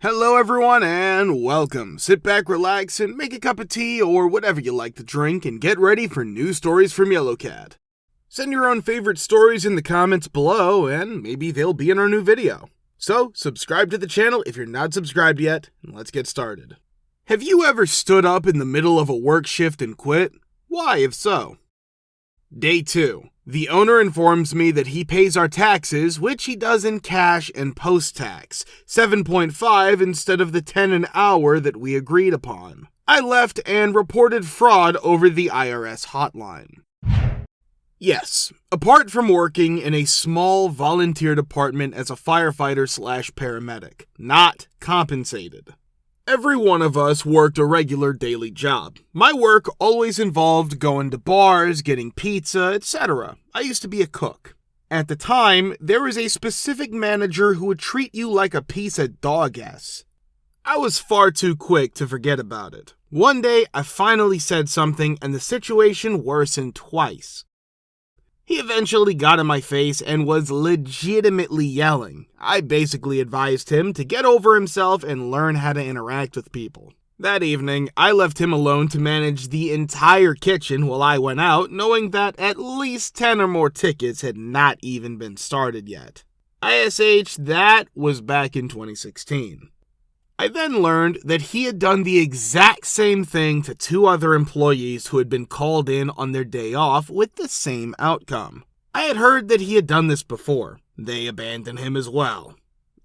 Hello everyone and welcome. Sit back, relax, and make a cup of tea or whatever you like to drink and get ready for new stories from Yellowcat. Send your own favorite stories in the comments below and maybe they'll be in our new video. So, subscribe to the channel if you're not subscribed yet, and let's get started. Have you ever stood up in the middle of a work shift and quit? Why, if so? Day 2. The owner informs me that he pays our taxes, which he does in cash and post-tax, 7.5 instead of the 10 an hour that we agreed upon. I left and reported fraud over the IRS hotline. Yes, apart from working in a small volunteer department as a firefighter/paramedic, not compensated. Every one of us worked a regular daily job. My work always involved going to bars, getting pizza, etc. I used to be a cook. At the time, there was a specific manager who would treat you like a piece of dog ass. I was far too quick to forget about it. One day, I finally said something and the situation worsened twice. He eventually got in my face and was legitimately yelling. I basically advised him to get over himself and learn how to interact with people. That evening, I left him alone to manage the entire kitchen while I went out, knowing that at least 10 or more tickets had not even been started yet. ISH, that was back in 2016. I then learned that he had done the exact same thing to 2 other employees who had been called in on their day off with the same outcome. I had heard that he had done this before. They abandoned him as well.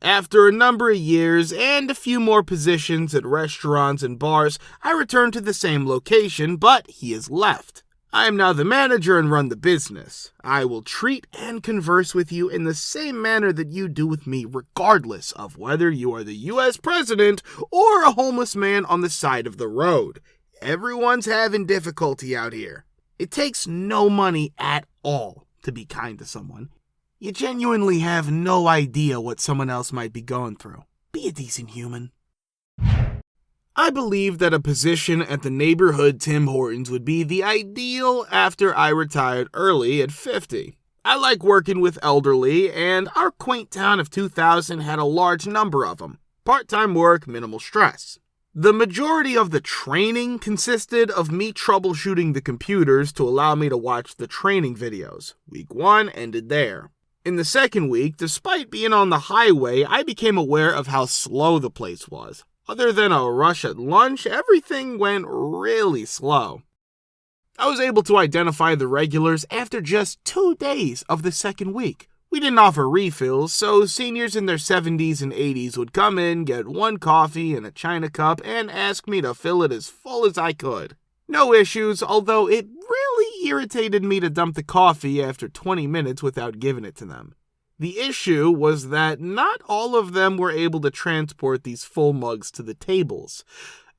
After a number of years and a few more positions at restaurants and bars, I returned to the same location, but he has left. I am now the manager and run the business. I will treat and converse with you in the same manner that you do with me, regardless of whether you are the US president or a homeless man on the side of the road. Everyone's having difficulty out here. It takes no money at all to be kind to someone. You genuinely have no idea what someone else might be going through. Be a decent human. I believe that a position at the neighborhood Tim Hortons would be the ideal after I retired early at 50. I like working with elderly, and our quaint town of 2000 had a large number of them. Part-time work, minimal stress. The majority of the training consisted of me troubleshooting the computers to allow me to watch the training videos. Week 1 ended there. In the second week, despite being on the highway, I became aware of how slow the place was. Other than a rush at lunch, everything went really slow. I was able to identify the regulars after just 2 days of the second week. We didn't offer refills, so seniors in their 70s and 80s would come in, get 1 coffee and a china cup, and ask me to fill it as full as I could. No issues, although it really irritated me to dump the coffee after 20 minutes without giving it to them. The issue was that not all of them were able to transport these full mugs to the tables.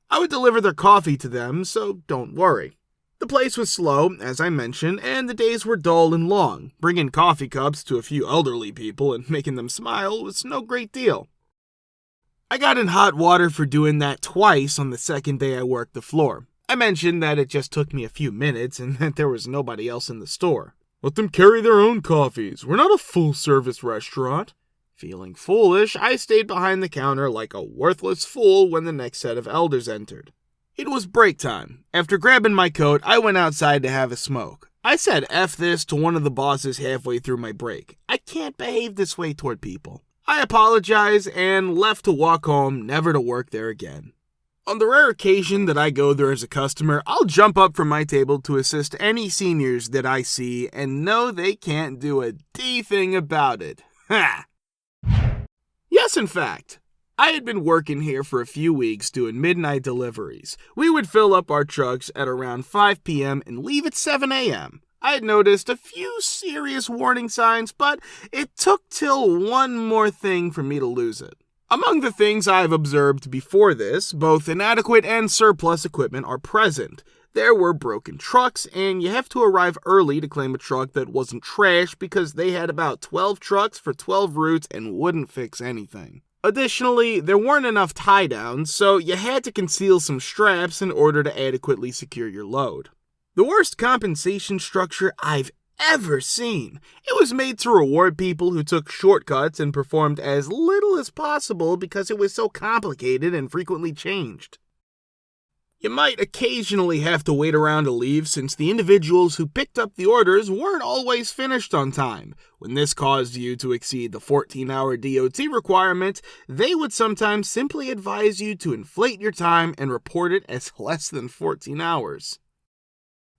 I would deliver their coffee to them, so don't worry. The place was slow, as I mentioned, and the days were dull and long. Bringing coffee cups to a few elderly people and making them smile was no great deal. I got in hot water for doing that twice on the second day I worked the floor. I mentioned that it just took me a few minutes and that there was nobody else in the store. Let them carry their own coffees. We're not a full-service restaurant. Feeling foolish, I stayed behind the counter like a worthless fool when the next set of elders entered. It was break time. After grabbing my coat, I went outside to have a smoke. I said F this to one of the bosses halfway through my break. I can't behave this way toward people. I apologized and left to walk home, never to work there again. On the rare occasion that I go there as a customer, I'll jump up from my table to assist any seniors that I see and know they can't do a D-thing about it. Ha! Yes, in fact. I had been working here for a few weeks doing midnight deliveries. We would fill up our trucks at around 5 p.m. and leave at 7 a.m. I had noticed a few serious warning signs, but it took till one more thing for me to lose it. Among the things I've observed before this, both inadequate and surplus equipment are present. There were broken trucks, and you have to arrive early to claim a truck that wasn't trash because they had about 12 trucks for 12 routes and wouldn't fix anything. Additionally, there weren't enough tie-downs, so you had to conceal some straps in order to adequately secure your load. The worst compensation structure I've ever seen. It was made to reward people who took shortcuts and performed as little as possible because it was so complicated and frequently changed. You might occasionally have to wait around to leave since the individuals who picked up the orders weren't always finished on time. When this caused you to exceed the 14-hour DOT requirement, they would sometimes simply advise you to inflate your time and report it as less than 14 hours.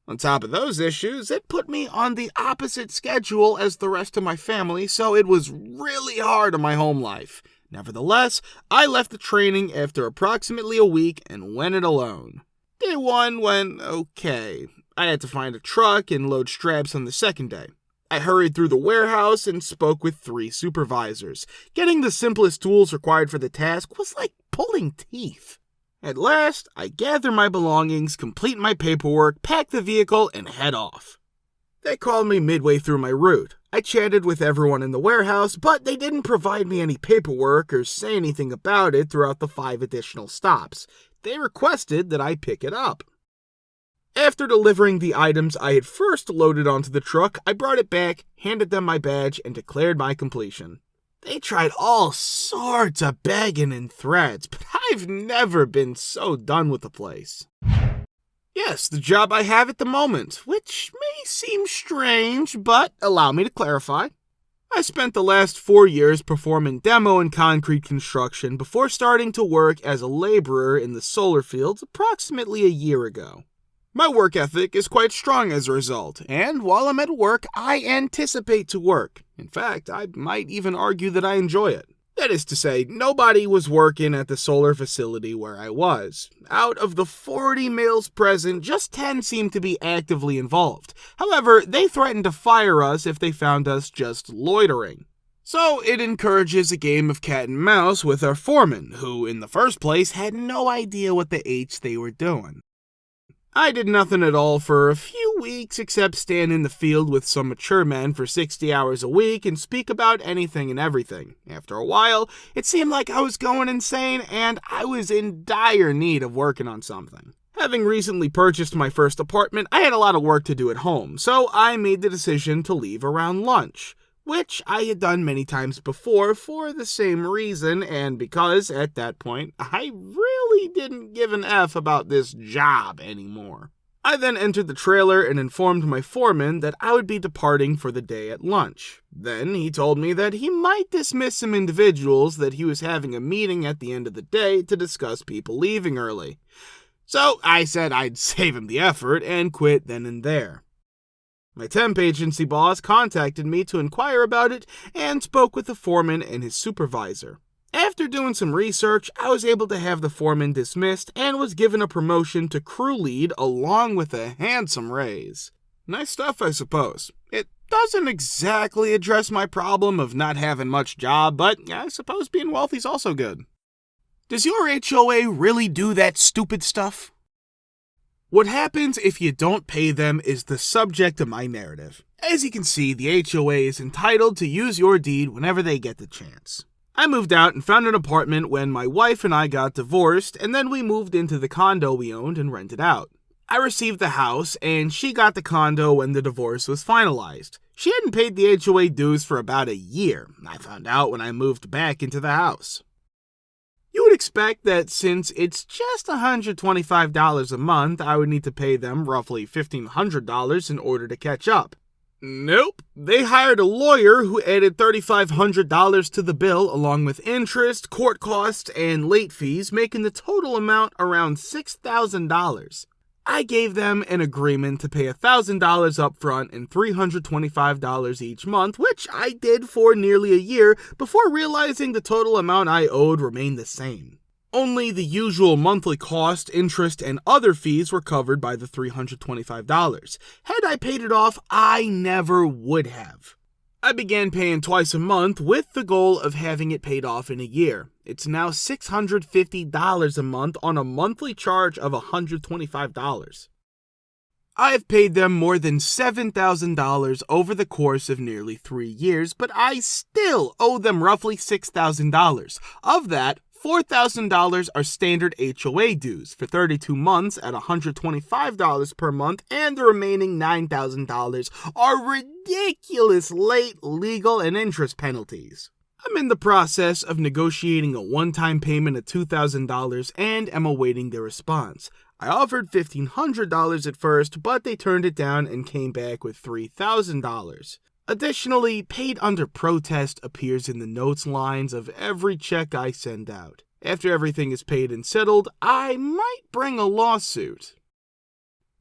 On top of those issues, it put me on the opposite schedule as the rest of my family, so it was really hard on my home life. Nevertheless, I left the training after approximately a week and went it alone. Day 1 went okay. I had to find a truck and load straps on the second day. I hurried through the warehouse and spoke with 3 supervisors. Getting the simplest tools required for the task was like pulling teeth. At last, I gather my belongings, complete my paperwork, pack the vehicle, and head off. They called me midway through my route. I chatted with everyone in the warehouse, but they didn't provide me any paperwork or say anything about it throughout the 5 additional stops. They requested that I pick it up. After delivering the items I had first loaded onto the truck, I brought it back, handed them my badge, and declared my completion. They tried all sorts of begging and threats, but I've never been so done with the place. Yes, the job I have at the moment, which may seem strange, but allow me to clarify. I spent the last 4 years performing demo and concrete construction before starting to work as a laborer in the solar fields approximately a year ago. My work ethic is quite strong as a result, and while I'm at work, I anticipate to work. In fact, I might even argue that I enjoy it. That is to say, nobody was working at the solar facility where I was. Out of the 40 males present, just 10 seemed to be actively involved. However, they threatened to fire us if they found us just loitering. So it encourages a game of cat and mouse with our foreman, who in the first place had no idea what the H they were doing. I did nothing at all for a few weeks except stand in the field with some mature men for 60 hours a week and speak about anything and everything. After a while, it seemed like I was going insane and I was in dire need of working on something. Having recently purchased my first apartment, I had a lot of work to do at home, so I made the decision to leave around lunch, which I had done many times before for the same reason and because, at that point, I really didn't give an F about this job anymore. I then entered the trailer and informed my foreman that I would be departing for the day at lunch. Then he told me that he might dismiss some individuals, that he was having a meeting at the end of the day to discuss people leaving early. So I said I'd save him the effort and quit then and there. My temp agency boss contacted me to inquire about it and spoke with the foreman and his supervisor. After doing some research, I was able to have the foreman dismissed and was given a promotion to crew lead along with a handsome raise. Nice stuff, I suppose. It doesn't exactly address my problem of not having much job, but I suppose being wealthy is also good. Does your HOA really do that stupid stuff? What happens if you don't pay them is the subject of my narrative. As you can see, the HOA is entitled to use your deed whenever they get the chance. I moved out and found an apartment when my wife and I got divorced, and then we moved into the condo we owned and rented out. I received the house, and she got the condo when the divorce was finalized. She hadn't paid the HOA dues for about a year. I found out when I moved back into the house. You would expect that since it's just $125 a month, I would need to pay them roughly $1,500 in order to catch up. Nope. They hired a lawyer who added $3,500 to the bill along with interest, court costs, and late fees, making the total amount around $6,000. I gave them an agreement to pay $1,000 up front and $325 each month, which I did for nearly a year before realizing the total amount I owed remained the same. Only the usual monthly cost, interest, and other fees were covered by the $325. Had I paid it off, I never would have. I began paying twice a month with the goal of having it paid off in a year. It's now $650 a month on a monthly charge of $125. I have paid them more than $7,000 over the course of nearly 3 years, but I still owe them roughly $6,000. Of that, $4,000 are standard HOA dues for 32 months at $125 per month, and the remaining $9,000 are ridiculous late legal and interest penalties. I'm in the process of negotiating a one-time payment of $2,000 and am awaiting their response. I offered $1,500 at first, but they turned it down and came back with $3,000. Additionally, paid under protest appears in the notes lines of every check I send out. After everything is paid and settled, I might bring a lawsuit.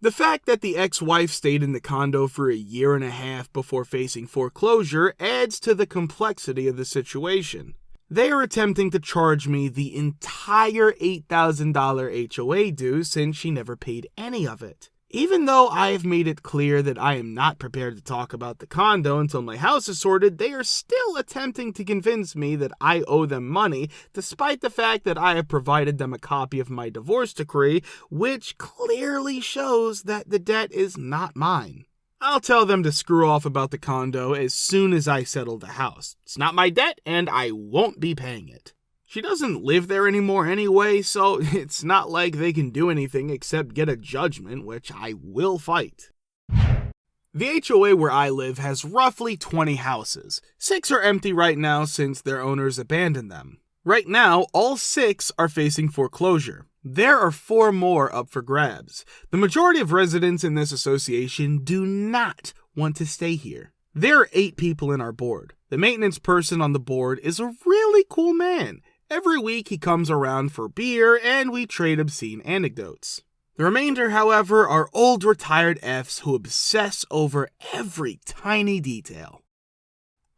The fact that the ex-wife stayed in the condo for a year and a half before facing foreclosure adds to the complexity of the situation. They are attempting to charge me the entire $8,000 HOA due since she never paid any of it. Even though I have made it clear that I am not prepared to talk about the condo until my house is sorted, they are still attempting to convince me that I owe them money, despite the fact that I have provided them a copy of my divorce decree, which clearly shows that the debt is not mine. I'll tell them to screw off about the condo as soon as I settle the house. It's not my debt, and I won't be paying it. She doesn't live there anymore anyway, so it's not like they can do anything except get a judgment, which I will fight. The HOA where I live has roughly 20 houses. 6 are empty right now since their owners abandoned them. Right now, all 6 are facing foreclosure. There are 4 more up for grabs. The majority of residents in this association do not want to stay here. There are 8 people in our board. The maintenance person on the board is a really cool man. Every week he comes around for beer and we trade obscene anecdotes. The remainder, however, are old retired Fs who obsess over every tiny detail.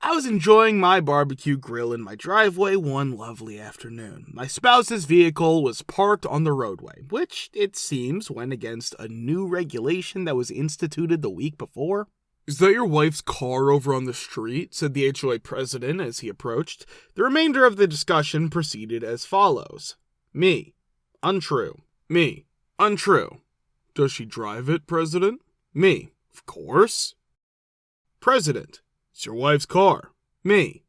I was enjoying my barbecue grill in my driveway one lovely afternoon. My spouse's vehicle was parked on the roadway, which it seems went against a new regulation that was instituted the week before. "Is that your wife's car over on the street?" said the HOA president as he approached. The remainder of the discussion proceeded as follows. Me. Untrue. Me. Untrue. "Does she drive it, President?" Me. "Of course." President. "It's your wife's car." Me.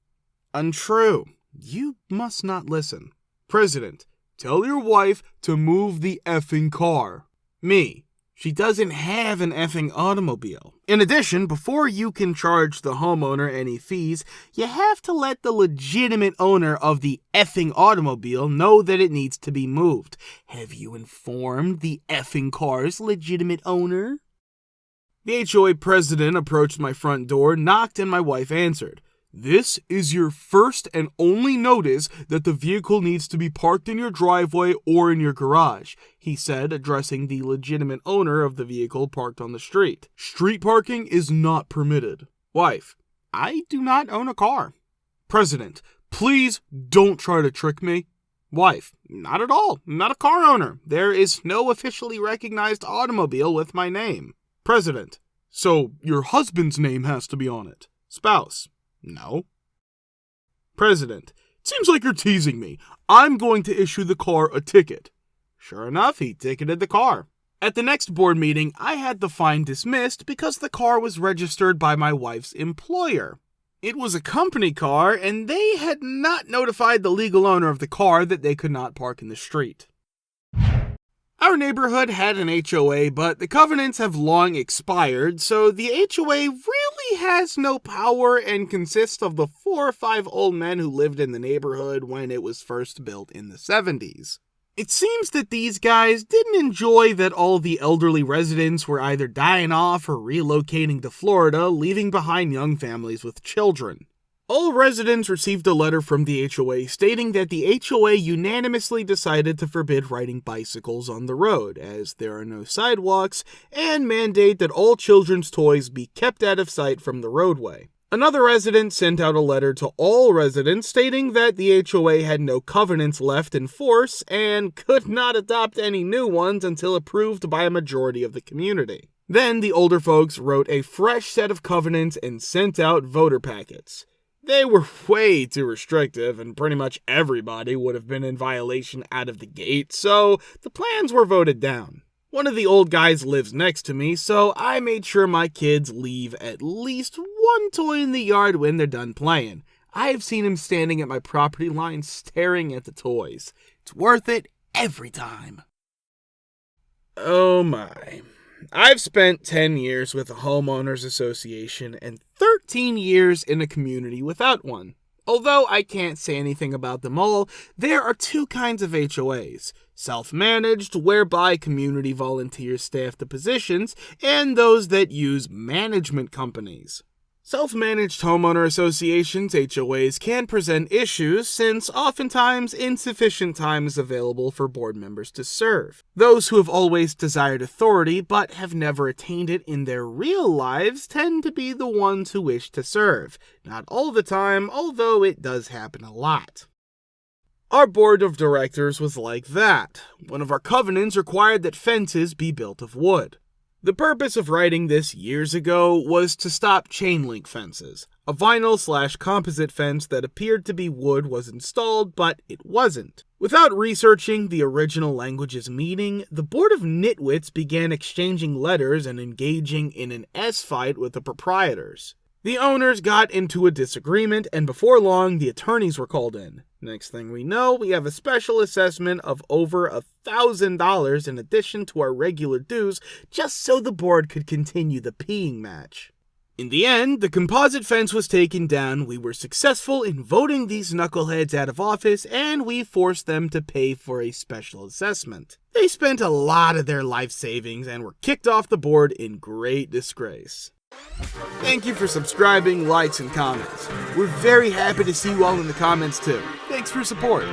"Untrue. You must not listen." President. "Tell your wife to move the effing car." Me. "She doesn't have an effing automobile." In addition, before you can charge the homeowner any fees, you have to let the legitimate owner of the effing automobile know that it needs to be moved. Have you informed the effing car's legitimate owner? The HOA president approached my front door, knocked, and my wife answered. "This is your first and only notice that the vehicle needs to be parked in your driveway or in your garage," he said, addressing the legitimate owner of the vehicle parked on the street. "Street parking is not permitted." Wife. "I do not own a car." President. "Please don't try to trick me." Wife. "Not at all. I'm not a car owner. There is no officially recognized automobile with my name." President. "So your husband's name has to be on it." Spouse. "No." President. "Seems like you're teasing me. I'm going to issue the car a ticket." Sure enough, he ticketed the car. At the next board meeting, I had the fine dismissed because the car was registered by my wife's employer. It was a company car, and they had not notified the legal owner of the car that they could not park in the street. Our neighborhood had an HOA, but the covenants have long expired, so the HOA really has no power and consists of the 4 or 5 old men who lived in the neighborhood when it was first built in the 70s. It seems that these guys didn't enjoy that all the elderly residents were either dying off or relocating to Florida, leaving behind young families with children. All residents received a letter from the HOA stating that the HOA unanimously decided to forbid riding bicycles on the road, as there are no sidewalks, and mandate that all children's toys be kept out of sight from the roadway. Another resident sent out a letter to all residents stating that the HOA had no covenants left in force and could not adopt any new ones until approved by a majority of the community. Then the older folks wrote a fresh set of covenants and sent out voter packets. They were way too restrictive, and pretty much everybody would have been in violation out of the gate, so the plans were voted down. One of the old guys lives next to me, so I made sure my kids leave at least one toy in the yard when they're done playing. I've seen him standing at my property line staring at the toys. It's worth it every time. Oh my. I've spent 10 years with a homeowners association and 13 years in a community without one. Although I can't say anything about them all, there are two kinds of HOAs: self-managed, whereby community volunteers staff the positions, and those that use management companies. Self-managed homeowner associations, HOAs, can present issues since oftentimes insufficient time is available for board members to serve. Those who have always desired authority but have never attained it in their real lives tend to be the ones who wish to serve. Not all the time, although it does happen a lot. Our board of directors was like that. One of our covenants required that fences be built of wood. The purpose of writing this years ago was to stop chain link fences. A vinyl/composite fence that appeared to be wood was installed, but it wasn't. Without researching the original language's meaning, the board of nitwits began exchanging letters and engaging in an S-fight with the proprietors. The owners got into a disagreement, and before long, the attorneys were called in. Next thing we know, we have a special assessment of over $1,000 in addition to our regular dues, just so the board could continue the peeing match. In the end, the composite fence was taken down, we were successful in voting these knuckleheads out of office, and we forced them to pay for a special assessment. They spent a lot of their life savings and were kicked off the board in great disgrace. Thank you for subscribing, likes, and comments. We're very happy to see you all in the comments too. Thanks for support.